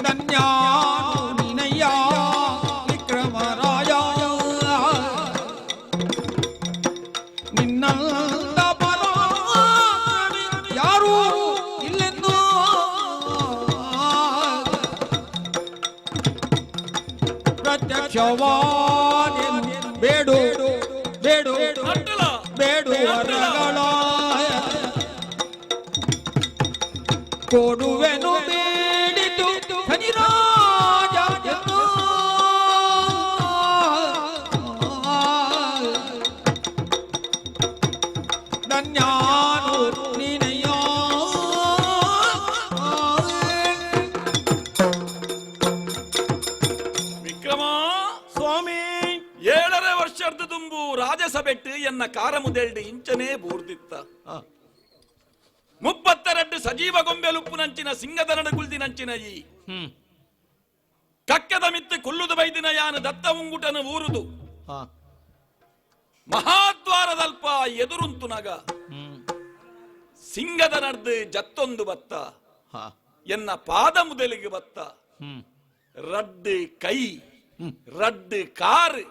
ನನ್ಯಾನು ನಿನಯ್ಯ ವಿಕ್ರಮರಾಯ ನಿನ್ನಂತ ಪರಾಕ್ರಮಿ ಯಾರೂ ಇಲ್ಲೆಂದು ಪ್ರತ್ಯಕ್ಷವಾದೆನು ಬೇಡು ಬೇಡು ಬೇಡು ವರಗಳ ಕೊಡುವೆನು ಬೇಡಿತು ಖನಿರಾಜ ಎಂದು ನನ್ಯಾನು ನೀನಯ್ಯ ವಿಕ್ರಮ ಸ್ವಾಮಿ 7ನೇ ವರ್ಷದ ತುಂಬು ರಾಜಸಭೆಟ್ಟು ಎನ್ನ ಕಾರಮುದೆಲ್ಡು ಇಂಚನೇ ಬೂರ್ದಿತ್ತ 32 ಸಜೀವ ಗೊಂಬೆಲುಪ್ಪುನಂಚಿನ ಸಿಂಗದ ಗುಲ್ದಿನಂಚಿನ ಈ ಕಕ್ಕದ ಮಿತ್ತು ಕುಲ್ಲುದು ಬೈದಿನ ಯಾನು ದತ್ತ ಉಂಗುಟನು ಊರುದು ಮಹಾದ್ವಾರದಲ್ಪ ಎದುರುಂತು ನಗ ಸಿಂಗದ ನಡ್ದು ಜತ್ತೊಂದು ಬತ್ತ ಎನ್ನ ಪಾದ ಮುದಲಿಗೆ ಬತ್ತ ರಡ್ಡು ಕೈ ರಡ್ಡು ಕಾರ್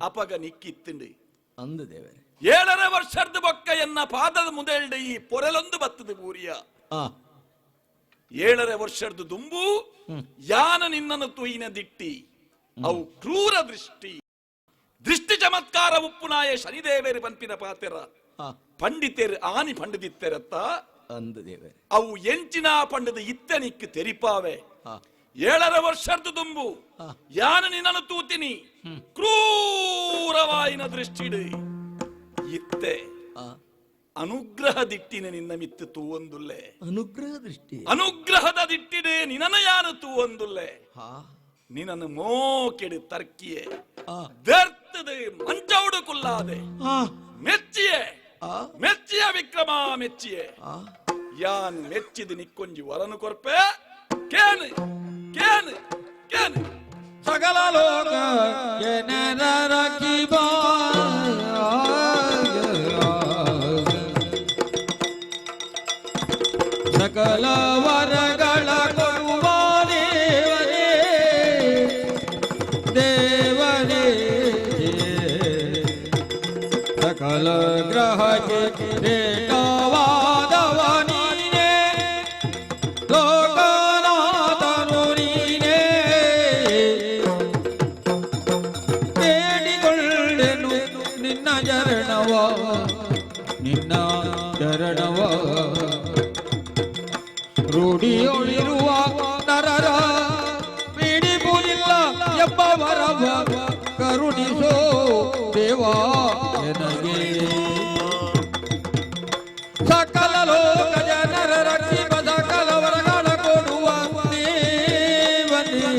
ಅಪಗ ನಿಕ್ಕಿತ್ತುಂಡು ಅಂದು ದೇವರೇ 7ನೇ ವರ್ಷದ ಬೊಕ್ಕ ಎನ್ನ ಪಾದದ ಮುದೆಲ್ಡು ಈ ಪೊರೆಲೊಂದು ಬತ್ತದ ಬೂರಿಯ 7ನೇ ವರ್ಷದ ದುಂಬು ಯಾನ ನಿನ್ನನ್ನು ತುಯಿನ ದಿಟ್ಟಿ ಅವು ಕ್ರೂರ ದೃಷ್ಟಿ ದೃಷ್ಟಿ ಚಮತ್ಕಾರ ಉಪ್ಪುನಾಯ ಶನಿದೇವೇರು ಪಂಪಿನ ಪಾತೆರ ಪಂಡಿತೇರು ಆನಿ ಪಂಡಿದಿತ್ತೆರತ್ತ ಅಂದು ದೇವರೇ ಅವು ಎಂಚಿನ ಪಂಡದ ಇತ್ತನಿಕ್ ತೆರಿಪಾವೆ 7ನೇ ವರ್ಷದ ದುಂಬು ಯಾನ ನಿನ್ನನ್ನು ತೂತಿನಿ ಕ್ರೂರವಾಯಿನ ದೃಷ್ಟಿಡು ಇತ್ತೆ ಅನುಗ್ರಹ ದಿಟ್ಟಿನ ನಿನ್ನ ಮಿತ್ತು ತೂವೊಂದುಲ್ಲೆ ಅನುಗ್ರಹದ ದಿಟ್ಟಿಡೆ ನಿನ್ನ ಯಾರು ತೂವೊಂದುಲ್ಲೆ ನಿನ್ನನ್ನು ಮೋಕೆಡು ತರ್ಕಿಯೇ ದರ್ತದೆ ಮಂಚೌಡು ಕುಲ್ಲಾದೆ ಮೆಚ್ಚಿಯೇ ಮೆಚ್ಚಿಯ ವಿಕ್ರಮ ಮೆಚ್ಚಿಯೇ ಯಾನ್ ಮೆಚ್ಚಿದ ನಿಕ್ಕೊಂಜಿ ವರನು ಕೊರ್ಪೆ ಕೇನು ಕೇನು ಕೇನು ಸಕಲ ಲೋಕ ಜನರಕಿ ಬಾ ಸಕಲ ವರಗಳ ಕೊಡುವ ದೇವರೇ ದೇವರೇ ಸಕಲ ಗ್ರಹಕ್ಕೆ ರೇಖವಾದವ ನೀನೇ ಲೋಕನಾಥನು ನೀನೇ ಬೇಡಿಕೊಳ್ಳೆನು ನಿನ್ನ ಚರಣವ ನಿನ್ನ ಚರಣವ ರೂಢಿಯೊಳಿರುವ ನರರ ಪೀಡಿಪುರಿಲ್ಲ ಎಂಬವರ ಕರುಣಿಸೋ ದೇವಾ ನನಗೆ ಸಕಲ ಲೋಕ ಜನರ ರಕ್ಷಿಪ ಸಕಲ ವರಗಳ ಕೊಡುವ ದೇವನೇ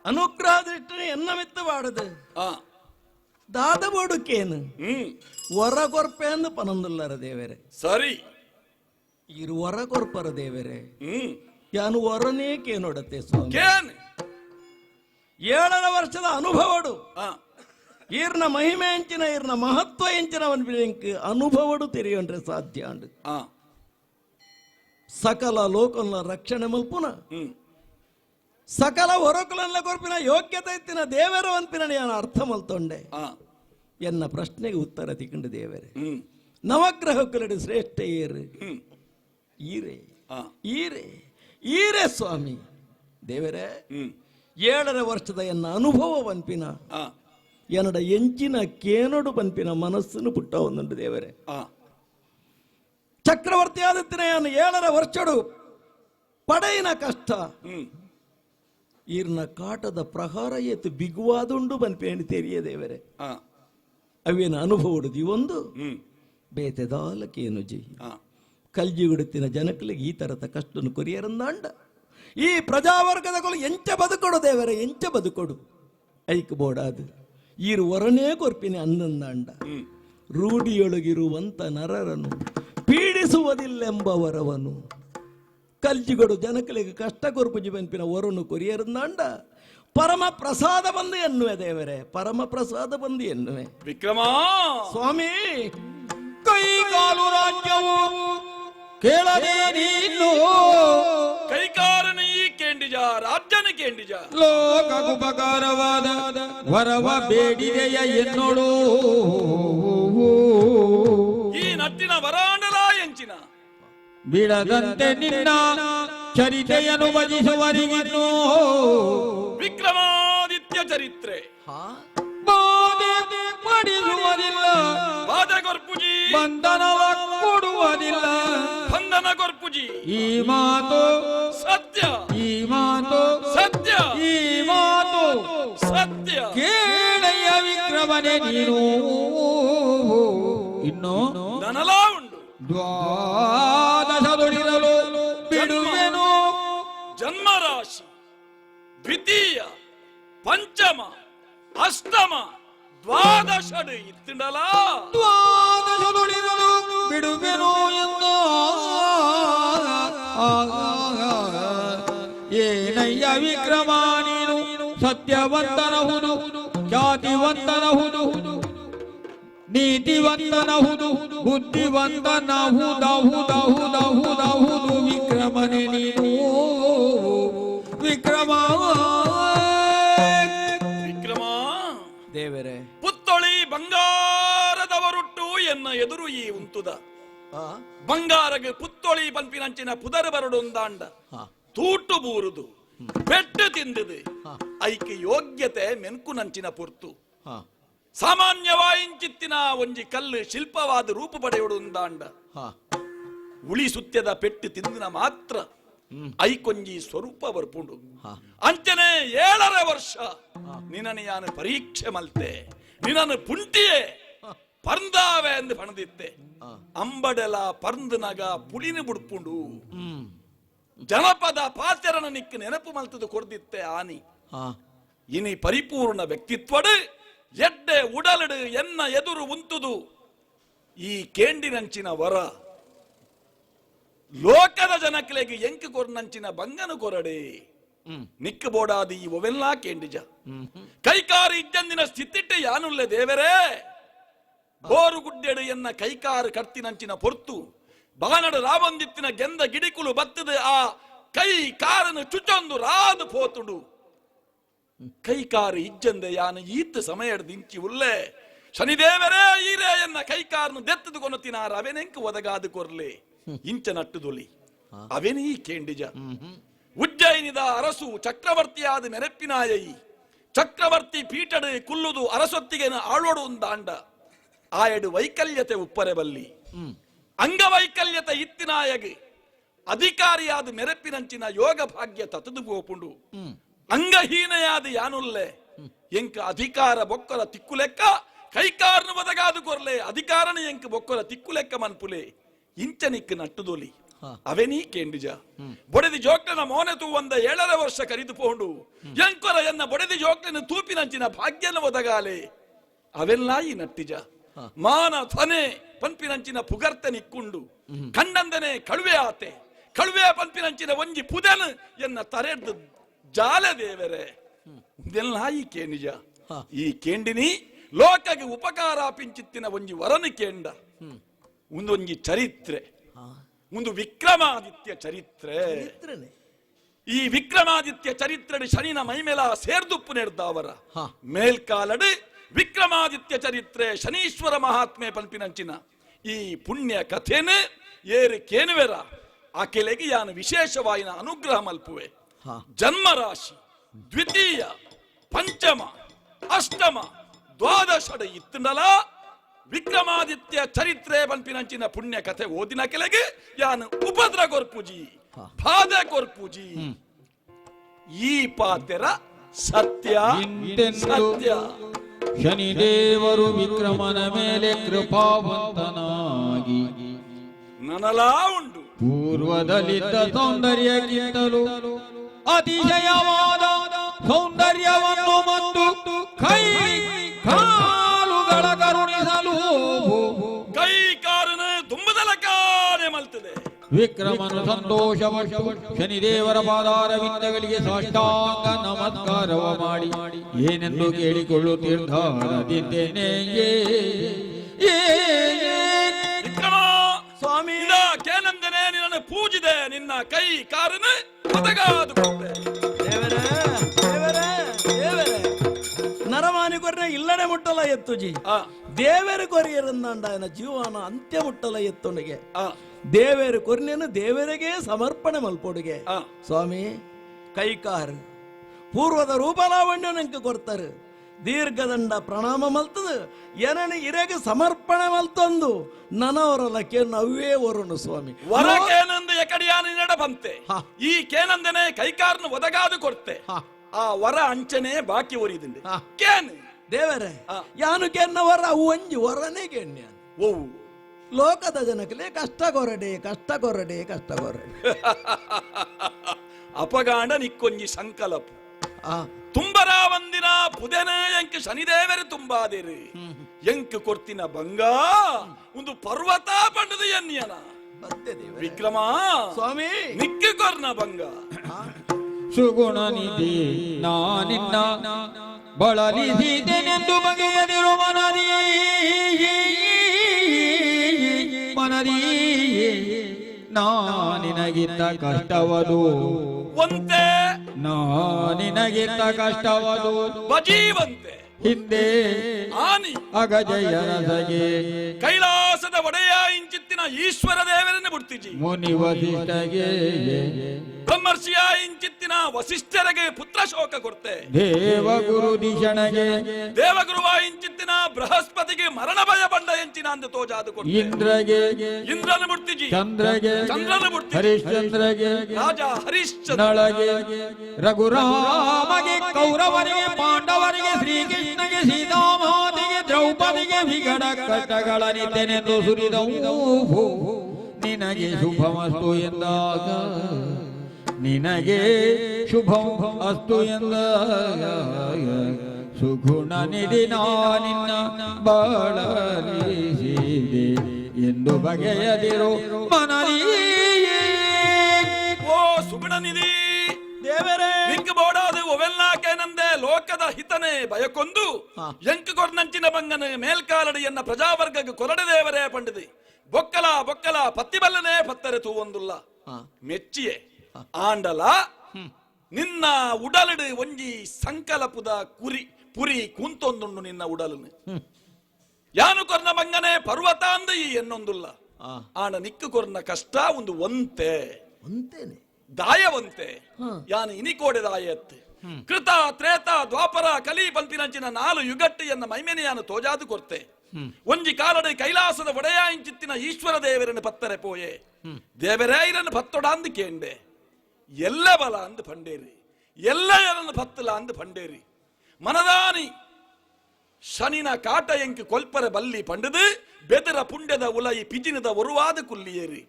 ಅನುಗ್ರಹ ದೃಷ್ಟಿ ಎನ್ನ ಮಿತ್ತು ಬಾಡದು ದಾದ ಬೋಡುಕೇನು ವರ ಕೊರ್ಪೆಂದು ಪನೊಂದುಲ್ಲರ ದೇವರೇ ಸರಿ ಇರು ವರ ಕೊರ್ಪರ ದೇವರೇ ಯಾನು ವರನೇ ಕೇನೊಡತೆ ಸ್ವಾಮಿ 7ನೇ ವರ್ಷದ ಅನುಭವಡು ಈರ್ನ ಮಹಿಮೆ ಎಂಚಿನ ಈರ್ನ ಮಹತ್ವ ಎಂಚಿನವನ್ ಬಿಳಂಕ್ ಅನುಭವಡು ತೆರೆಯೊಂಡ್ರೆ ಸಾಧ್ಯ ಅಂಡ್ ಸಕಲ ಲೋಕನ ರಕ್ಷಣೆ ಮಲ್ಪುನ ಸಕಲ ಹೊರಕುಲನ್ನ ಕೊರ್ಪಿನ ಯೋಗ್ಯತೆ ಇತ್ತಿನ ದೇವರು ಅಂತಿನ ನಾನು ಅರ್ಥ ಮಲ್ತೊಂಡೆ ಎನ್ನ ಪ್ರಶ್ನೆಗೆ ಉತ್ತರ ತಿಕೊಂಡು ದೇವರೇ ನವಗ್ರಹ ಕುಲಡಿ ಶ್ರೇಷ್ಠ ಏರು ಈರೆ ಈರೆ ಈರೆ ಸ್ವಾಮಿ ದೇವರೇ 7ನೇ ವರ್ಷದ ಎನ್ನ ಅನುಭವ ಪನ್ಪಿನ ಎನ್ನಡ ಎಂಚಿನ ಕೇನೊಡು ಪನ್ಪಿನ ಮನಸ್ಸನ್ನು ಪುಟ್ಟ ಒಂದುಂಟು ದೇವರೇ ಚಕ್ರವರ್ತಿ ಆದಿತ್ತಿನ 7ನೇ ವರ್ಷಡು ಪಡೆಯಿನ ಕಷ್ಟ ಈರ್ನ ಕಾಟದ ಪ್ರಹಾರ ಏತು ಬಿಗುವಾದುಂಡು ಬನ್ಪೇಣಿ ತೆರಿಯ ದೇವರೇ ಅವೇನ ಅನುಭವಡುದಿ ಒಂದು ಬೇತೆದಾಲಕೇನು ಜಿ ಕಲ್ಜಿಗುಡುತ್ತಿನ ಜನಕಲಿಗೆ ಈ ತರದ ಕಷ್ಟನು ಕೊರಿಯರಂದಾಂಡ ಈ ಪ್ರಜಾವರ್ಗದ ಕೊಲು ಎಂಚ ಬದುಕೊಡು ದೇವರೇ ಎಂಚ ಬದುಕೊಡು ಐಕ್ ಬೋಡಾದು ಈರು ವರನೇ ಕೊರ್ಪಿನಿ ಅನ್ನಂದಾಂಡ ರೂಢಿಯೊಳಗಿರುವಂತ ನರರನ್ನು ಪೀಡಿ ಕೊರಿಸುವುದಿಲ್ಲೆಂಬವರವನು ಕಲ್ಜಿಗಡು ಜನಕಲಿಗೆ ಕಷ್ಟ ಕೊರ್ಪುಜಿ ಬೆಂಪಿನ ವರನು ಕೊರಿಯರಂದಾಂಡ ಪರಮ ಪ್ರಸಾದ ಬಂದು ಎನ್ನುವೆ ದೇವರೇ, ಪರಮ ಪ್ರಸಾದ ಬಂದು ಎನ್ನುವೆ. ವಿಕ್ರಮ ಸ್ವಾಮಿ, ಕೈ ಕಾಲು ರಾಜ್ಯವು ಕೇಳದೆ ನೀನು ಕೈಕಾರನ ಈ ಕೇಂಡಿಜ ರಾಜ್ಯನ ಕೇಂಡಿಜ ಲೋಕಗುಪಕಾರವಾದ ವರವ ಬೇಡಿದೆಯ ಎನ್ನೋಡು ಈ ನಟ್ಟಿನ ವರಾಂಡಲ ಎಂಚಿನ ಬಿಡದಂತೆ ನಿನ್ನ ಚರಿತೆಯನ್ನು ಭಜಿಸುವರಿಗಿನ್ನು ವಿಕ್ರಮಾದಿತ್ಯ ಚರಿತ್ರೆ ಬಾಧೆ ಪಡಿಸುವುದಿಲ್ಲ, ಬಾಧೆ ಕೊರ್ಪುಜಿ ಬಂಧನವ ಕೊಡುವುದಿಲ್ಲ. ಬಂಧನ ಕೊರ್ಪುಜಿ ಈ ಮಾತು ಸತ್ಯ, ಈ ಮಾತು ಸತ್ಯ, ಈ ಮಾತು ಸತ್ಯ. ಕೇಳಯ್ಯ ವಿಕ್ರಮನೆ ನೀನು. ಇನ್ನು ನನಲ ಉಂಡು ದ್ವಾದಶ ದುಡಿರಲು ಬಿಡುವೆನು. ಜನ್ಮರಾಶಿ ದ್ವಿತೀಯ ಪಂಚಮ ಅಷ್ಟಮ ದ್ವಾದಶಡು ಇತ್ತಿಂಡಲ ದ್ವಾದಶ ದುಡಿರಲು ಬಿಡುವೆನು ಎಂದು ಏನಯ್ಯ ವಿಕ್ರಮ ನೀನು ಸತ್ಯವಂತನಹುದು, ಖ್ಯಾತಿವಂತನಹುದು, ನೀತಿವಂತನಹುದು, ಬುದ್ಧಿವಂತನಹುದಹುದಹುದಹುದಹುದು ವಿಕ್ರಮನೆ ನೀನು. ವಿಕ್ರಮ ವಿಕ್ರಮ ದೇವರೇ, ಪುತ್ತೊಳಿ ಬಂಗಾರದವರುಟ್ಟು ಎನ್ನ ಎದುರು ಈ ಉಂತುದ ಬಂಗಾರಗೆ ಪುತ್ತೊಳಿ ಪಂಪಿನಂಚಿನ ಪುದರ್ ಬರಡೊಂದಾಂಡ ತೂಟು ಬೂರುದು ಪೆಟ್ಟು ತಿಂದಿದೆ ಐಕೆ ಯೋಗ್ಯತೆ ಮೆನ್ಕು ನಂಚಿನ ಪುರ್ತು ಸಾಮಾನ್ಯವಾಯಿಂಚಿತ್ತಿನ ಒಂಜಿ ಕಲ್ಲು ಶಿಲ್ಪವಾದ ರೂಪ ಪಡೆಯುವುದಾಂಡ ಉಳಿ ಸುತ್ಯದ ಪೆಟ್ಟು ತಿಂದಿನ ಮಾತ್ರ ಐಕೊಂಜಿ ಸ್ವರೂಪ ಬರ್ಪುಂಡು. ಅಂಚನೆ 7 ವರ್ಷ ನಿನ್ನನ್ನು ಯಾನು ಪರೀಕ್ಷೆ ಮಲ್ತೆ, ನಿನ್ನನ್ನು ಪುಂಟಿಯೇ ಪರ್ದಾವೆ ಎಂದು ಪಣದಿತ್ತೆ. ಅಂಬಡೆಲ ಪರ್ಂದನಗ ಪುಳಿನ ಬುಡ್ಪುಂಡು ಜನಪದ ಪಾಚರನ ನಿಕ್ಕು ನೆನಪು ಮಲ್ತದು ಕೊಡ್ದಿತ್ತೆ ಆನಿ. ಇನಿ ಪರಿಪೂರ್ಣ ವ್ಯಕ್ತಿತ್ವಡು ಎಡ್ಡೆ ಉಡಲಡು ಎನ್ನ ಎದುರು ಉಂತುದು ಈ ಕೇಂಡಿನಂಚಿನ ವರ ಲೋಕದ ಜನಕಲೆಗೆ ಎಂಕು ಕೊರ್ನಂಚಿನ ಬಂಗನು ಕೊರಡೆ ನಿಕ್ಕು ಬೋಡಾದಿ ಒವೆಲ್ಲ ಕೇಂಡಿಜ ಕೈಕಾರು ಇಜ್ಜಂದಿನ ಸ್ಥಿತಿಟ್ಟು ಯಾನುಲ್ಲೆ ದೇವರೇ. ಬೋರು ಗುಡ್ಡೆಡು ಎನ್ನ ಕೈಕಾರು ಕರ್ತಿನಂಚಿನ ಪೊರ್ತು ಬಾನಡು ರಾವಂದಿತ್ತಿನ ಗೆಂದ ಗಿಡಿಕುಲು ಬತ್ತದ ಆ ಕೈ ಕಾರನು ಚುಚೊಂದು ರಾದು ಪೋತುಡು ಕೈಕಾರು ಇಜ್ಜಂದೆ ಯಾನು ಈತ್ ಸಮಯದ ದಿಂಚಿ ಉಲ್ಲೆ ಶನಿದೇವರೇ ಈರೇ ಎನ್ನ ಕೈಕಾರನು ದೆತ್ತದು ಕೊನತಿನಾರ ಅವೆನೆಂಕು ಒದಗಾದು ಕೊರ್ಲೆ ಇಂಚ ನಟ್ಟುದೊಲಿ ಅವೆನೇ ಈ ಕೇಂಡಿಜ. ಉಜ್ಜಯಿನಿದ ಅರಸು ಚಕ್ರವರ್ತಿಯಾದ ನೆರೆಪ್ಪಿನಾಯೈ ಚಕ್ರವರ್ತಿ ಪೀಠಡು ಕುಲ್ಲುದು ಅರಸೊತ್ತಿಗೆ ಆಳೋಡು ಒಂದಾಂಡ ಆಯಡು ವೈಕಲ್ಯತೆ ಉಪ್ಪರೆ ಬಲ್ಲಿ ಅಂಗವೈಕಲ್ಯತೆ ಇತ್ತಿನಾಯಗೆ ಅಧಿಕಾರಿಯಾದ ಮೆರೆಪ್ಪಿನಂಚಿನ ಯೋಗ ಭಾಗ್ಯ ತತದು ಗೋಪುಂಡು ಅಂಗಹೀನೆಯಾದ ಯಾನುಲ್ಲೆ ಎಂಕ ಅಧಿಕಾರ ಬೊಕ್ಕರ ತಿಕ್ಕುಲೆಕ್ಕ ಕೈಕಾರನು ಬದಗಾದು ಕೊರ್ಲೆ ಅಧಿಕಾರನ ಎಂಕ ಬೊಕ್ಕರ ತಿಕ್ಕುಲೆಕ್ಕ ಮನ್ಪುಲೆ ಇಂಚನಿಕ್ ನಟ್ಟುದೊಲಿ ಅವೆನೀ ಕೇಂಡಿಜ. ಬೊಡೆದಿ ಜೋಕ್ಲನ ಮೋನೆ ತೂವಂದ 7 ವರ್ಷ ಕರಿದು ಪೋಂಡು ಎಂಕೊರ ಎನ್ನ ಬೊಡೆದಿ ಜೋಕ್ಲನ ತೂಪಿನಂಚಿನ ಭಾಗ್ಯನ ಒದಗಾಲೆ ಅವೆಲ್ಲ ಈ ನಟ್ಟಿಜ. ಮಾನ ಧ್ವನೆ ಪಂಪಿನಂಚಿನ ಪುಗರ್ತೆ ನಿಕ್ಕುಂಡು ಕಂಡಂದನೆ ಕಳುವೆ ಆತೆ ಕಳುವೆ ಪಂಪಿನಂಚಿನ ಒಂಜಿ ಪುದನ್ ಎನ್ನ ತರೆಡ್ದು ಜಾಲ ದೇವರೇ. ಇದೆಲ್ಲ ಈ ಕೇಂಡಿಜ. ಈ ಕೇಂಡಿನಿ ಲೋಕಗೆ ಉಪಕಾರ ಪಿಂಚಿತ್ತಿನ ಒಂಜಿ ವರನ ಕೇಂಡ ಒಂದೊಂಜಿ ಚರಿತ್ರೆ ಒಂದು ವಿಕ್ರಮಾದಿತ್ಯ ಚರಿತ್ರೆ. ಈ ವಿಕ್ರಮಾದಿತ್ಯ ಚರಿತ್ರೆ ಶನಿನ ಮೈಮೇಲ ಸೇರ್ದುಪ್ಪು ನೆಡ್ದಾವರ ಮೇಲ್ಕಾಲಡು ವಿಕ್ರಮಾದಿತ್ಯ ಚರಿತ್ರೆ ಶನೀಶ್ವರ ಮಹಾತ್ಮೆ ಪಂಪಿನಂಚಿನ ಈ ಪುಣ್ಯ ಕಥೆನ ಏರು ಕೇನುವೆರ ಆಕೆಲೆಗೆ ಯಾನು ವಿಶೇಷವಾಯಿನ ಅನುಗ್ರಹ ಮಲ್ಪುವೆ. ಜನ್ಮರಾಶಿ ದ್ವಿತೀಯ ಪಂಚಮ ಅಷ್ಟಮ ದ್ವಾದಶಡ ಇತ್ತಂಡಲ ವಿಕ್ರಮಾದಿತ್ಯ ಚರಿತ್ರೆ ಪಂಪಿನಂಚಿನ ಪುಣ್ಯ ಕಥೆ ಓದಿನ ಕೆಳಗೆ ಯಾನು ಉಪದ್ರ ಕೊರ್ಪುಜಿ ಬಾಧೆ ಕೊರ್ಪುಜಿ ಈ ಪಾತೆರ ಸತ್ಯ ಸತ್ಯ. ಶನಿದೇವರು ವಿಕ್ರಮನ ಮೇಲೆ ಕೃಪಾವಂತನಾಗಿ ನನಲ ಉಂಡು ಪೂರ್ವದಲ್ಲಿದ್ದ ಸೌಂದರ್ಯಕ್ಕಿಂತಲೂ ಅತಿಶಯವಾದ ಸೌಂದರ್ಯವನ್ನು ಮತ್ತು ಕೈ ಕಾಲುಗಳ ಕರುಣಿಸಲು ಕೈ ಕಾರನ ತುಂಬದಲ ಕಾನೆ ವಿಕ್ರಮನು ಸಂತೋಷಪಟ್ಟು ಶನಿದೇವರ ಪಾದಾರವಿಂದಗಳಿಗೆ ಸಾಷ್ಟಾಂಗ ನಮಸ್ಕಾರವ ಮಾಡಿ ಏನೆಂದು ಕೇಳಿಕೊಳ್ಳುತ್ತಿದ್ದಾರದಿದ್ದೇನೆ ವಿಕ್ರಮ ಸ್ವಾಮಿ ಕೇನಂದನೆ ನಿನ್ನ ಪೂಜಿದೆ, ನಿನ್ನ ಕೈ ಕಾರಣ ಒದಗಾದುಕೊಂಡೆ. ದೇವರೇ ದೇವರೇ ದೇವರೇ ನರಮಾನಿ ಕೊರ್ನೆ ಇಲ್ಲಡೆ ಮುಟ್ಟಲ ಎತ್ತುಜಿ ದೇವರ ಕೊರಿಯರಂದಾಂಡ ಜೀವನ ಅಂತ್ಯ ಮುಟ್ಟಲ ಎತ್ತೊಂಡಿಗೆ ದೇವರ ಕೊರ್ನೆಯನ್ನು ದೇವರಿಗೆ ಸಮರ್ಪಣೆ ಮಲ್ಪೊಡುಗೆ ಸ್ವಾಮಿ ಕೈಕಾರ್ ಪೂರ್ವದ ರೂಪಲಾವಣ್ಯ ನಂಗೆ ಕೊಡ್ತಾರೆ ದೀರ್ಘದಂಡ ಪ್ರಣಾಮ ಮಲ್ತದ ಏನನ ಇರೆಗೆ ಸಮರ್ಪಣೆ ಮಲ್ತಂದು ನನವರಲ್ಲ ಕೇನು ಅವೇ ವರುಣು ಸ್ವಾಮಿ ವರಕೇನಂದು ಎಕಡಿಯಾನಿ ನಡ ಬಂತೆ ಈ ಕೇನಂದನೆ ಕೈಕಾರನ ಒದಗಾದು ಕೊಡ್ತೆ ಆ ವರ ಅಂಚನೆ ಬಾಕಿ ಒರಿದಿಂಡೆ ಕೇನ್ ದೇವರೇ ಯಾನು ಕೆನ್ನ ವರ ಒಂಜಿ ವರನೇ ಕೆನ್ಯ ಓ ಲೋಕದ ಜನಕಲೆ ಕಷ್ಟ ಕೊರಡೆ ಕಷ್ಟ ಕೊರಡೆ ಕಷ್ಟ ಕೊರಡೆ ಅಪಗಾಂಡ ನಿಕ್ಕೊಂಜಿ ಸಂಕಲಪ ತುಂಬರ ಒಂದಿನ ಪುದೆನ ಎಂಕ್ ಶನಿದೇವರು ತುಂಬಾದಿರಿ ಎಂಕ್ ಕೊರ್ತಿನ ಬಂಗ ಒಂದು ಪರ್ವತ ಪಂಡದು ಎನ್ಯನ ವಿಕ್ರಮ ಸ್ವಾಮಿ ನಿಕ್ಕಿ ಕೊರ್ನ ಬಂಗ ಸುಗುಣ ನಿಧಿ ನಾನಿನ್ನ ಬಳಲಿಸಿದೆನೆಂದು ಬಗೆಯದಿರು ಮನದಿ ನಾನಿನಗಿತ್ತ ಕಷ್ಟವದು ಒಂತೆ ನಾನಿನಗಿತ್ತ ಕಷ್ಟವದು ಬಜೀವಂತೆ ಹಿಂದೆ ಆನಿ ಅಗಜಯರಸಗೆ ಕೈಲಾಸದ ಒಡೆಯ ಇಂಚಿತ್ತಿನ ಈಶ್ವರ ದೇವರನ್ನು ಬಿಡ್ತಿಜಿ ಮುನಿ ವಸಿಷ್ಠಗೆ ಬ್ರಹ್ಮರ್ಷಿಯ ಇಂಚಿತ್ತಿನ ವಸಿಷ್ಠರಿಗೆ ಪುತ್ರ ಶೋಕ ಕೊಡ್ತೆ ದೇವಗುರು ದಿಶಣಗೆ ದೇವಗುರುವ ಇಂಚಿತ್ತಿನ ಬೃಹಸ್ಪತಿಗೆ ಮರಣ ಭಯ ಬಂಡ ಎಂಚಿನ ಅಂದು ತೋಜಾದು ಕೊಡ್ತೆ ಇಂದ್ರಗೆ ಇಂದ್ರನ ಬಿಡ್ತಿಜಿ ಚಂದ್ರಗೆ ಚಂದ್ರನ ಬಿಡ್ತಿಜಿ ಹರಿಶ್ಚಂದ್ರಗೆ ರಾಜ ಹರಿಶ್ಚಂದ್ರ ನಳಗೆ ರಘುರಾಮಗೆ ಕೌರವರಿಗೆ ಪಾಂಡವರಿಗೆ ಶ್ರೀಕೃಷ್ಣಗೆ ಸೀತಾಮಾತೆಗೆ ದ್ರೌಪದಿಗೆ ವಿಗಡ ಕಟಗಳ ನಿತ್ಯನೆಂದು ಸುರಿದವು ನಿನಗೆ ಶುಭಮಸ್ತು ಎಂದಾಗ ನಿನಗೆ ಶುಭಂ ಅಸ್ತು ಎಂದಾಗ ಸುಗುಣ ನಿಧಿ ನಿನ್ನ ಬಾಳಲಿಸಿದೆ ಎಂದು ಬಗೆಯದಿರು ಮನದಿ ಓ ಸುಗುಣ ನಿಧಿ ದೇವರೇ ನಿಂಕ್ ಬೋಡಾದು ಒವೆಲ್ಲಾಕೇನಂದೆ ಲೋಕದ ಹಿತನೆ ಭಯಕ್ಕೊಂದು ಎಂಕ್ ಕೊರ್ನಂಚಿನ ಬಂಗನ ಮೇಲ್ಕಾಲಡಿಯನ್ನ ಪ್ರಜಾವರ್ಗಕ್ಕೆ ಕೊರಡೆ ದೇವರೇ ಪಂಡಿದಿ ಬೊಕ್ಕಲ ಬೊಕ್ಕಲ ಪತ್ತಿಬಲ್ಲನೆ ಪತ್ತರೆ ತೂವೊಂದುಲ್ಲ ಮೆಚ್ಚಿಯೇ ಆಂಡಲ ನಿನ್ನ ಉಡಲಡು ಒಂಜಿ ಸಂಕಲಪುದ ಕುರಿ ಪುರಿ ಕೂಂತೊಂದುಂಡು ನಿನ್ನ ಉಡಲನು ಯಾನು ಕೊರ್ನ ಬಂಗನೆ ಪರ್ವತ ಅಂದ ಈ ಎನ್ನೊಂದುಲ್ಲ ಆಂಡ ನಿಕ್ಕು ಕೊರ್ನ ಕಷ್ಟ ಒಂದು ಒಂತೆ ಅಂತೇನೆ ದಾಯವಂತೆ ಯಾನು ಇನಿಕೋಡೆ ದಾಯತ್ತೆ ಕೃತ ತ್ರೇತ ದ್ವಾಪರ ಕಲಿ ಪಂಪಿನಂಚಿನ 4 ಯುಗಟ್ಟಿಯನ್ನ ಮೈಮೆನೆಯಾನು ತೋಜಾದು ಕೊರ್ತೆ ಒಂಜಿ ಕಾಲಡೆ ಕೈಲಾಸದ ಒಡೆಯ ಇಂಚಿತ್ತಿನ ಈಶ್ವರ ದೇವರನ್ನು ಪತ್ತರೆ ಪೋಯೆ ದೇವರೇರನ್ನು ಪತ್ತೊಡಾಂದು ಕೇಂಡೆ ಎಲ್ಲ ಬಲ ಅಂದು ಪಂಡೇರಿ ಎಲ್ಲ ಎರನ್ನು ಪತ್ತಲ ಅಂದು ಪಂಡೇರಿ ಮನದಾನಿ ಶನಿನ ಕಾಟ ಎಂಕಿ ಕೊಲ್ಪರ ಬಲ್ಲಿ ಪಂಡದು ಬೆದರ ಪುಂಡ್ಯದ ಉಲೈ ಪಿಜಿನದ ಒರುವಾದ ಕುಲ್ಲಿಯೇರಿ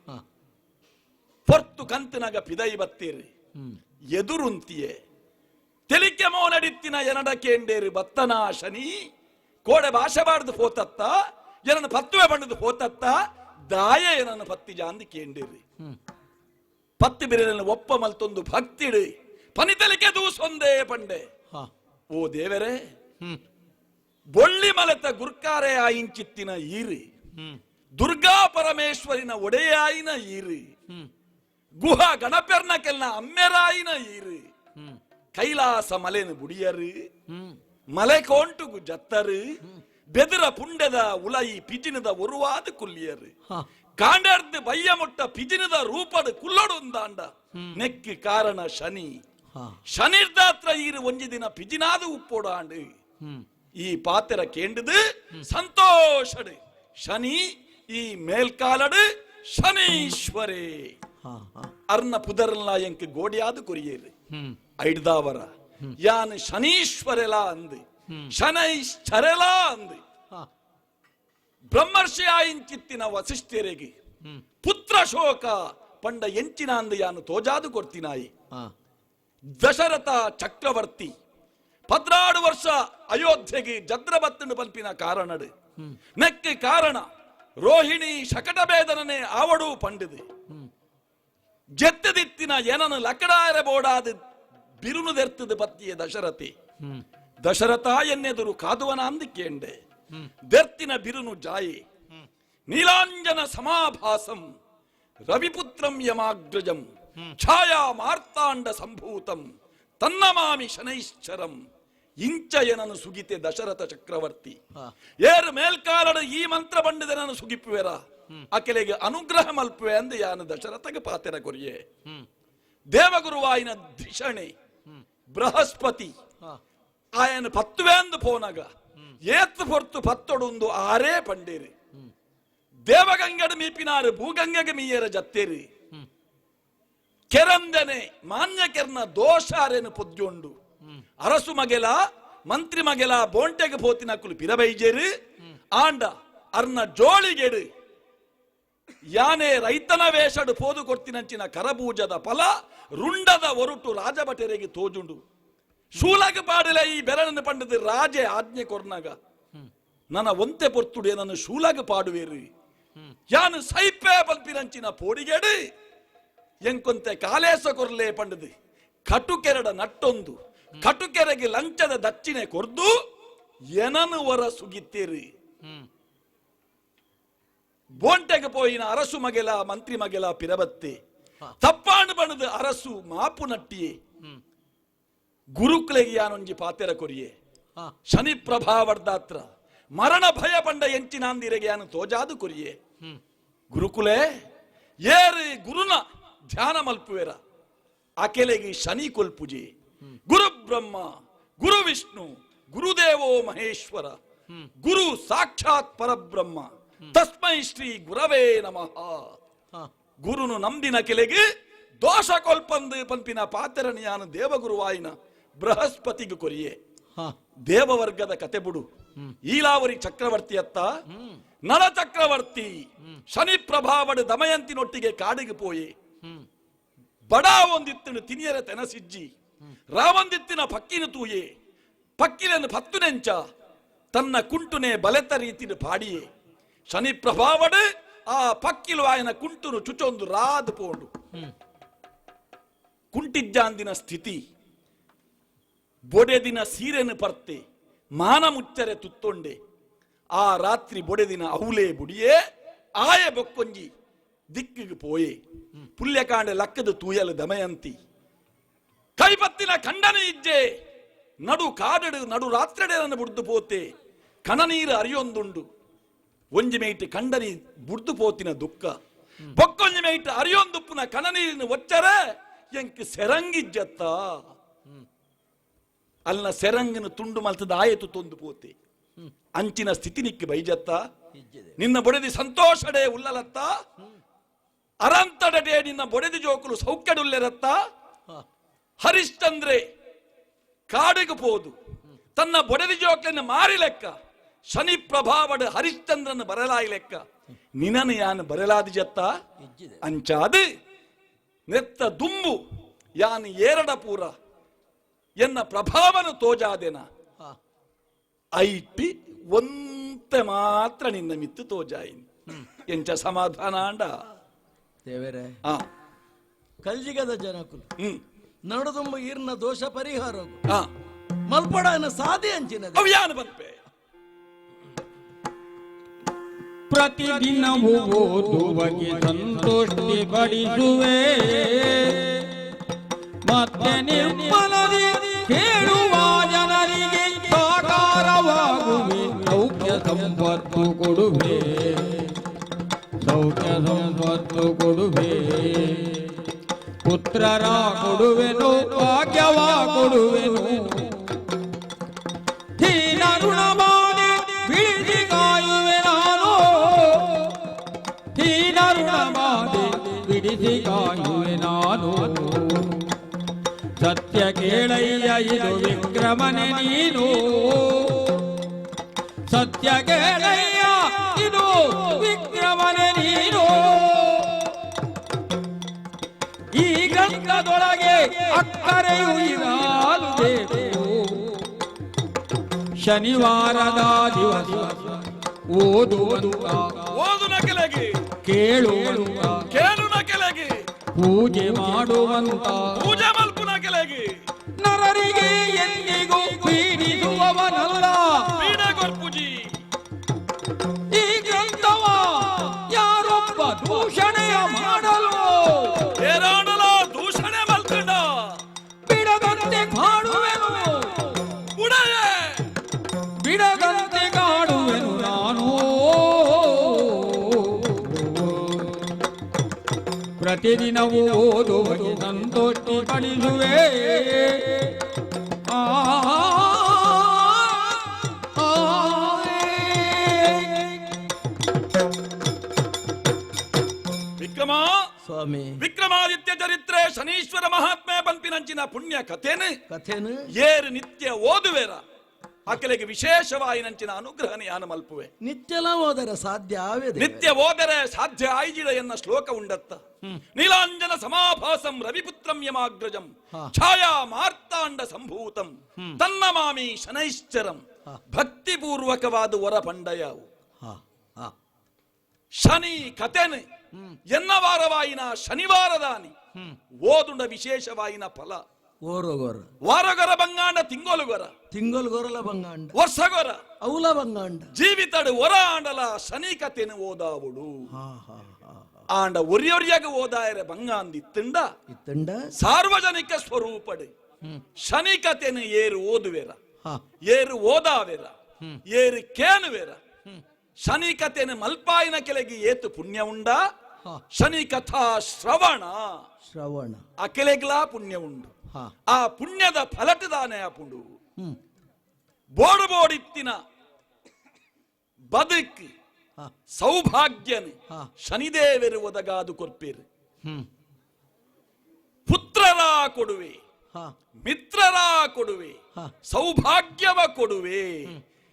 ಪೊರ್ತು ಕಂತಿನಗ ಪಿದೈ ಬತ್ತೀರಿ ಎದುರುಂತಿಯೇ ತೆಲಿಕೆ ಮೋನಡಿತ್ತಿನ ಎನಡ ಕೇಂಡೇರಿ ಬತ್ತನ ಶನಿ ಕೋಡೆ ಭಾಷೆ ಬಾಡ್ದು ಪೋತತ್ತ ಏನನ್ನು ಪತ್ತುವೆ ಬಂಡದು ಪೋತತ್ತ ದಾಯ ಏನನ್ನು ಪತ್ತಿ ಜಾಂದಿ ಕೇಂಡೇರಿ ಪತ್ತಿ ಬಿರಿನ ಒಪ್ಪ ಮಲ್ತೊಂದು ಭಕ್ತಿಡಿ ಪನಿತಲಿಕೆ ದೂಸೊಂದೇ ಪಂಡೆ ಓ ದೇವರೇ ಬೊಳ್ಳಿ ಮಲೆತ ಗುರ್ಕಾರೆ ಆಯಿಂಚಿತ್ತಿನ ಈರಿ ದುರ್ಗಾ ಪರಮೇಶ್ವರಿನ ಒಡೆಯಾಯಿನ ಈರಿ ಗುಹ ಗಣಪೆರ್ನಕೆಲ್ನ ಅಮ್ಮೆರಾಯಿನ ಈರಿ ಕೈಲಾಸ ಮಲೆನ ಬುಡಿಯರು ಮಲೆ ಕೋಂಟುಗು ಜತ್ತರು ಬೆದರ ಪುಂಡೆದ ಉಲೈ ಪಿಜಿನದ ಒರುವಾದ ಕುಲ್ಲಿಯರು ಕಾಂಡರ್ದು ಬಯ್ಯ ಮುಟ್ಟ ಪಿಜಿನದ ರೂಪದ ಕುಲ್ಲೊಡುಂದಾಂಡ ನೆಕ್ಕಿ ಕಾರಣ ಶನಿ ಶನಿರ್ದಾತ್ರ ಈರು ಒಂಜಿ ದಿನ ಪಿಜಿನಾದ ಉಪ್ಪೋಡಾಂಡು ಈ ಪಾತೆರ ಕೇಂಡದು ಸಂತೋಷಡು ಶನಿ ಈ ಮೇಲ್ಕಾಲಡು ಶನೀಶ್ವರೇ ಅರ್ನ ಪುದರ್ಲ ಎಂಕ್ ಗೋಡಿಯಾದ ಕೊರಿಯೇರಿ ಐಡ್ದಾವರ ಯಾನ್ ಶನೀಶ್ವರೆಲ ಅಂದು ಶನೈಶ್ಚರೆಲ ಅಂದು ಬ್ರಹ್ಮರ್ಷಿ ಆಯಿಂಚಿತ್ತಿನ ವಸಿಷ್ಠರಿಗೆ ಪುತ್ರ ಶೋಕ ಪಂಡ ಎಂಚಿನ ಅಂದು ಯಾನು ತೋಜಾದು ಕೊಡ್ತಿನಾಯಿ ದಶರಥ ಚಕ್ರವರ್ತಿ 16 ವರ್ಷ ಅಯೋಧ್ಯೆಗೆ ಜದ್ರಬತ್ತನ್ನು ಪಲ್ಪಿನ ಕಾರಣಡು ನೆಕ್ಕೆ ಕಾರಣ ರೋಹಿಣಿ ಶಕಟಭೇದನನೆ ಆವಡು ಪಂಡಿದೆ ಜೆತ್ತದಿತ್ತಿನ ಏನನು ಲಕಡಾರ ಬೋಡಾದ ಬಿರುನು ದೆರ್ತದ ಪತ್ತಿಯ ದಶರಥಿ ದಶರಥ ಎನ್ನೆದುರು ಕಾದುವನ ಅಂದಿಕೇಂಡೆ ದೆರ್ತಿನ ಬಿರುನು ಜಾಯಿ ನೀಲಾಂಜನ ಸಮಾಭಾಸಂ ರವಿಪುತ್ರಂ ಯಮಾಗ್ರಜಂ ಛಾಯಾ ಮಾರ್ತಾಂಡ ಸಂಭೂತಂ ತನ್ನಮಾಮಿ ಶನೈಶ್ಚರಂ ಇಂಚ ಏನನು ಸುಗಿತೆ ದಶರಥ ಚಕ್ರವರ್ತಿ ಏರು ಮೇಲ್ಕಾಲಡ ಈ ಮಂತ್ರ ಬಂಡಿದ ನಾನು ಸುಗಿಪುವೆರ ಅಕೆಲೆಗೆ ಅನುಗ್ರಹ ಮಲ್ಪುವೆ ಅಂದು ಯಾನು ದಶರಥಗೆ ಪಾತೆರ ಕೊರಿಯೆ ದೇವಗುರುವಾಯಿನ ಧಿಷಣೆ ಬೃಹಸ್ಪತಿ ಆಯನ ಪತ್ತುವೆ ಅಂದು ಪೋನಗ ಏತ್ತು ಪೊರ್ತು ಪತ್ತೊಡುಂದು ಆರೇ ಪಂಡೇರಿ ದೇವಗಂಗಡ ಮೀಪಿನಾರು ಭೂಗಂಗೆಗೆ ಮೀಯರ ಜತ್ತೇರಿ ಕೆರಂದನೆ ಮಾನ್ಯ ಕೆರ್ನ ದೋಷಾರೇನು ಪೊದ್ಜೊಂಡು ಅರಸು ಮಗೆಲ ಮಂತ್ರಿ ಮಗೆಲ ಬೋಂಟೆಗೆ ಪೋತಿನ ಕುಲು ಪಿರಬೈಜೇರು ಆಂಡ ಅರ್ನ ಜೋಳಿಗೆಡು ಯಾನೆ ರೈತನ ವೇಷಡು ಪೋದು ಕೊಡ್ತಿನಂಚಿನ ಕರಬೂಜದ ಫಲ ರುಂಡದ ಒರುಟು ರಾಜಭಟರಿಗೆ ತೋಜುಂಡು ಶೂಲಗ ಪಾಡಲ ಈ ಬೆರಳನ್ನು ಪಂಡದ ರಾಜೆ ಆಜ್ಞೆ ಕೊರ್ನಾಗ ನನ್ನ ಒಂತೆ ಪೊರ್ತುಡೆ ನನ್ನ ಶೂಲಗ ಪಾಡುವೇರಿ ಯಾನು ಸೈಪೆ ಬಲ್ಪಿನಂಚಿನ ಪೋಡಿಗೆಡು ಎಂಕೊಂತೆ ಕಾಲೇಸ ಕೊರ್ಲೆ ಪಂಡದು ಕಟುಕೆರಡ ನಟ್ಟೊಂದು ಕಟುಕೆರೆಗೆ ಲಂಚದ ದಚ್ಚಿನೆ ಕೊರ್ದು ಎನನು ವರ ಸುಗಿತ್ತೇರಿ ಬೋಂಟೆಗೆ ಪೋಯಿನ ಅರಸು ಮಗೆಲ ಮಂತ್ರಿ ಮಗೆಲ ಪಿರಬತ್ತೆ ತಪ್ಪಾಂಡು ಬಣದ ಅರಸು ಮಾಪು ನಟ್ಟಿಯೇ ಗುರುಕುಲೆಗೆ ಯಾನೊಂಜಿ ಪಾತೆರ ಕೊರಿಯೆ ಶನಿ ಪ್ರಭಾವರ್ದಾತ್ರ ಮರಣ ಭಯ ಪಂಡ ಎಂಚಿನಾಂದಿರೆಗೆ ಯಾನು ತೋಜಾದು ಕೊರಿಯೆ ಗುರುಕುಲೆ ಏರು ಗುರುನ ಧ್ಯಾನ ಮಲ್ಪುವೆರ ಅಕೆಲೆಗೆ ಶನಿ ಕೊಲ್ಪುಜೆ ಗುರು ಬ್ರಹ್ಮ ಗುರು ವಿಷ್ಣು ಗುರುದೇವೋ ಮಹೇಶ್ವರ ಗುರು ಸಾಕ್ಷಾತ್ ಪರಬ್ರಹ್ಮ ತಸ್ಮೈ ಶ್ರೀ ಗುರವೇ ನಮಃ ಗುರುನು ನಂಬಿನ ಕೆಲೆಗೆ ದೋಷ ಕೊಲ್ಪಂದು ಪಂಪಿನ ಪಾತೆರಣಿಯಾನ ದೇವಗುರುವಾಯಿನ ಬೃಹಸ್ಪತಿಗೆ ಕೊರಿಯೆ ದೇವವರ್ಗದ ಕತೆ ಬಿಡು ಈಲಾವರಿ ಚಕ್ರವರ್ತಿ ಅತ್ತ ನಳ ಚಕ್ರವರ್ತಿ ಶನಿ ಪ್ರಭಾವಡು ದಮಯಂತಿನೊಟ್ಟಿಗೆ ಕಾಡಿಗೆ ಪೋಯೆ ಬಡಾ ಒಂದಿತ್ತಿನ ತಿನಿಯರ ತೆನಸಿಜ್ಜಿ ರಾವಂದಿತ್ತಿನ ಪಕ್ಕಿನ ತೂಯೆ ಪಕ್ಕಿಲನ್ನು ಪತ್ತು ನೆಂಚ ತನ್ನ ಕುಂಟುನೆ ಬಲೆತ ರೀತಿನ ಪಾಡಿಯೇ ಶನಿ ಪ್ರಭಾವಡು ಆ ಪಕ್ಕಿಲು ಆಯನ ಕುಂಟುನು ಚುಚೊಂದು ರಾದು ಪೋಂಡು ಕುಂಟಿಜ್ಜಾಂದಿನ ಸ್ಥಿತಿ ಬೊಡೆದಿನ ಸೀರೆನು ಪರ್ತೆ ಮಾನ ಮುಚ್ಚರೆ ತುತ್ತೊಂಡೆ ಆ ರಾತ್ರಿ ಬೊಡೆದಿನ ಔಲೆ ಬುಡಿಯೇ ಆಯ ಬೊಕ್ಕೊಂಜಿ ದಿಕ್ಕಿಗೆ ಪೋಯೆ ಪುಲ್ಯಕಾಂಡೆ ಲಕ್ಕದ ತೂಯಲು ದಮಯಂತಿ ಕೈಪತ್ತಿನ ಖಂಡನೆ ಇಜ್ಜೆ ನಡು ಕಾಡಡು ನಡು ರಾತ್ರೆಡೆಯನ್ನು ಬುಡ್ದು ಪೋತೆ ಕಣನೀರು ಅರಿಯೊಂದುಂಡು ಒಂಜಿ ಮೇಯ್ಟ್ ಕಂಡನಿ ಬುಡ್ದು ಪೋತಿನ ದುಃಖ ಬೊಕ್ಕೊಂಜಿ ಮೇಯ್ಟ್ ಅರಿಯೊಂದುಪ್ಪುನ ಕಣನೀರಿನ ಒಚ್ಚರೆ ಎಂಕ್ ಸೆರಂಗಿಜ್ಜತ್ತ ಅಲ್ನ ಸೆರಂಗನ ತುಂಡು ಮಲ್ತದ ಆಯತು ತೊಂದು ಪೋತೆ ಅಂಚಿನ ಸ್ಥಿತಿ ನಿಕ್ಕಿ ಬೈಜತ್ತ ನಿನ್ನ ಬೊಡೆದಿ ಸಂತೋಷಡೆ ಉಲ್ಲಲತ್ತ ಅರಂತಡಡೆ ನಿನ್ನ ಬೊಡೆದಿ ಜೋಕುಲು ಸೌಖ್ಯಡುಲ್ಲೆರತ್ತ ಹರಿಶ್ಚಂದ್ರೆ ಕಾಡಿಗೆ ಪೋದು ತನ್ನ ಬೊಡೆದಿ ಜೋಕಲನ್ನು ಮಾರಿ ಲೆಕ್ಕ ಶನಿ ಪ್ರಭಾವಡ ಹರಿಶ್ಚಂದ್ರನ ಬರಲಾಯಿ ಲೆಕ್ಕ ನಿನನು ಯಾನು ಬರಲಾದಿ ಜತ್ತ ಅಂಚಾದು ನೆತ್ತ ದುಂಬು ಯಾನು ಏರಡ ಪೂರ ಎನ್ನ ಪ್ರಭಾವನು ತೋಜಾದೆನ ಐಟಿ ಒಂತೆ ಮಾತ್ರ ನಿನ್ನ ಮಿತ್ತು ತೋಜಾಯಿನಿ ಎಂಚ ಸಮಾಧಾನ ಅಂಡ ದೇವರೇ ಕಲ್ಜಿಗದ ಜನಕುಲು ನಡುದುಂಬ ಈರ್ನ ದೋಷ ಪರಿಹಾರ ಮಲ್ಪಡನ ಸಾಧಿ ಅಂಚಿನ ಅವ್ಯಾನು ಬಂಪೆ ಪ್ರತಿದಿನವೂ ಓದುವಗೆ ಸಂತುಷ್ಟಿ ಪಡಿಸುವೆ ಮತ್ತೆ ನಿರ್ಮಲದಿ ಕೇಳುವ ಜನರಿಗೆ ಸಾಕಾರವಾಗುವೆ ಸೌಖ್ಯ ಸಂಪತ್ತು ಕೊಡುವೆ ಸೌಖ್ಯ ಸಂಪತ್ತು ಕೊಡುವೆ ಪುತ್ರರ ಕೊಡುವೆನು ಭಾಗ್ಯವ ಕೊಡುವೆನು ಹೀನ ಋಣ ಮಾಡಿ ಬಿಳಿಸಿ ಕಾಯುವೆ ನಾನು ಹೀನ ಋಣ ಮಾಡಿ ಬಿಡಿಸಿ ಕಾಯುವೆ ನಾನು ಸತ್ಯ ಕೇಳಯ್ಯ ಇದು ವಿಕ್ರಮನೆ ನೀನು ಸತ್ಯ ಕೇಳಯ್ಯ ಇದು ವಿಕ್ರಮನೆ ನೀನು ಈ ಗ್ರಂಥದೊಳಗೆ ಅಕ್ಕರೆಯು ಇರಾಲು ಬೇಕು ಶನಿವಾರದ ದಿವಸ ಓದುವುದು ಓದುನ ಕೆಳಗೆ ಕೇಳುವುದು ಕೇಳುನ ಕೆಳಗೆ ಪೂಜೆ ಮಾಡುವಂತ ಪೂಜೆ ಮಲ್ಪುನ ಕೆಳಗೆ ನರರಿಗೆ ಎಂದಿಗೂ ಪೀಡಿಸುವವನಲ್ಲ. ಪೀಡೆಗೊರ್ಪುಜಿ ಈ ಗ್ರಂಥವ ಯಾರೊಬ್ಬ ದೂಷಣೆಯ ಮಾಡಲು ಏರಾಣಲ ದೂಷಣೆ ಮಲ್ಕಂಡ ಬಿಡದಂತೆ ಕಾಡುವೆನು, ಉಡಯೆ ಬಿಡದಂತೆ ಕಾಡುವೆನು ನಾನು. ಪ್ರತಿದಿನವೂ ಓದುವಗೆ ಸಂತೋಷಿ ಪಡಿಸುವೆ. ವಿಕ್ರಮ ಸ್ವಾಮಿ ವಿಕ್ರಮಾದಿತ್ಯ ಚರಿತ್ರೆ ಶನೀಶ್ವರ ಮಹಾತ್ಮೆ ಪಂಪಿನಂಚಿನ ಪುಣ್ಯ ಕಥೆನು ಕಥೆನು ಏರು ನಿತ್ಯ ಓದುವೆರ ಆಕೆಲೆಗೆ ವಿಶೇಷವಾಯಿನಂಚಿನ ಅನುಗ್ರಹನೆ ಯಾನ ಮಲ್ಪುವೆ. ನಿತ್ಯಲ ಹೋದರೆ ಸಾಧ್ಯ ಆವೇದೆ. ನಿತ್ಯ ಓದರೆ ಸಾಧ್ಯ ಆಯ್ಜಿಡ ಎನ್ನ ಶ್ಲೋಕ ಉಂಡತ್ತ. ನೀಲಾಂಜನ ಸಮಾಭಾಸಂ ರವಿಪುತ್ರಂ ಯಮಾಗ್ರಜಂ ಛಾಯಾ ಮಾರ್ತಾಂಡ ಸಂಭೂತಂ ತನ್ನ ಮಾಮಿ ಶನೈಶ್ಚರಂ. ಭಕ್ತಿಪೂರ್ವಕವಾದ ವರ ಪಂಡಯವು ಶನಿ ಕಥೆನು ಎನ್ನ ವಾರವಾಯಿನ ಶನಿವಾರದಾನಿ ಓದುಂಡ ವಿಶೇಷವಾಯಿನ ಫಲ. ಓರೋಗೊರ ವಾರಗೊರ ಬಂಗಾಂಡ ತಿಂಗೋಲುಗೊರ ತಿಂಗಳು ಗೊರಲ ಬಂಗಾಂಡ ವರ್ಷಗೊರ ಅವಲ ಬಂಗಾಂಡ ಜೀವಿತಡು ಒರ ಆಂಡಲ ಶನಿ ಕಥೆನು ಓದಾವುಡು. ಹಾ ಹಾ ಹಾ ಆಂಡ ಒರಿಯೊರಿಯಾಗ ಓದಾಯರೆ ಬಂಗಾಂದಿ ಇತ್ತಂಡ ಇತ್ತಂಡ ಸಾರ್ವಜನಿಕ ಸ್ವರೂಪಡು ಶನಿ ಕಥೆನು ಏರು ಓದುವೆರ, ಹಾ ಏರು ಓದಾವೆರ, ಏರು ಕೇನುವೆರ. ಶನಿ ಕಥೆನು ಮಲ್ಪಾಯಿನ ಕೆಳಗೆ ಏತು ಪುಣ್ಯ ಉಂಡ. ಶನಿ ಕಥಾ ಶ್ರವಣ ಶ್ರವಣ ಆ ಕೆಳಗ್ಲಾ ಪುಣ್ಯ ಉಂಡು. ಹಾ ಆ ಪುಣ್ಯದ ಫಲಟದಾನೆ ಆಪುಂಡು. ಬೋಡು ಬೋಡಿತ್ತಿನ ಬದುಕು ಹಾ ಸೌಭಾಗ್ಯನು ಹಾ ಶನಿದೇವರು ಒದಗಾದು ಕೊರ್ಪೇರು. ಹ್ಮ್ ಪುತ್ರರ ಕೊಡುವೆ, ಹಾ ಮಿತ್ರರ ಕೊಡುವೆ, ಹಾ ಸೌಭಾಗ್ಯವ ಕೊಡುವೆ.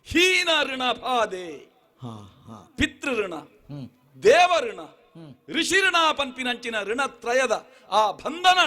ಹೀನ ಋಣ ಬಾಧೆ, ಹಾ ಹಾ ಪಿತೃಋಣ, ಹ್ಮ್ ದೇವಋಣ, ಋಷಿ ಋಣ ಪಂಪಿನಂಚಿನ ಋಣತ್ರಯದ ಆ ಬಂಧನ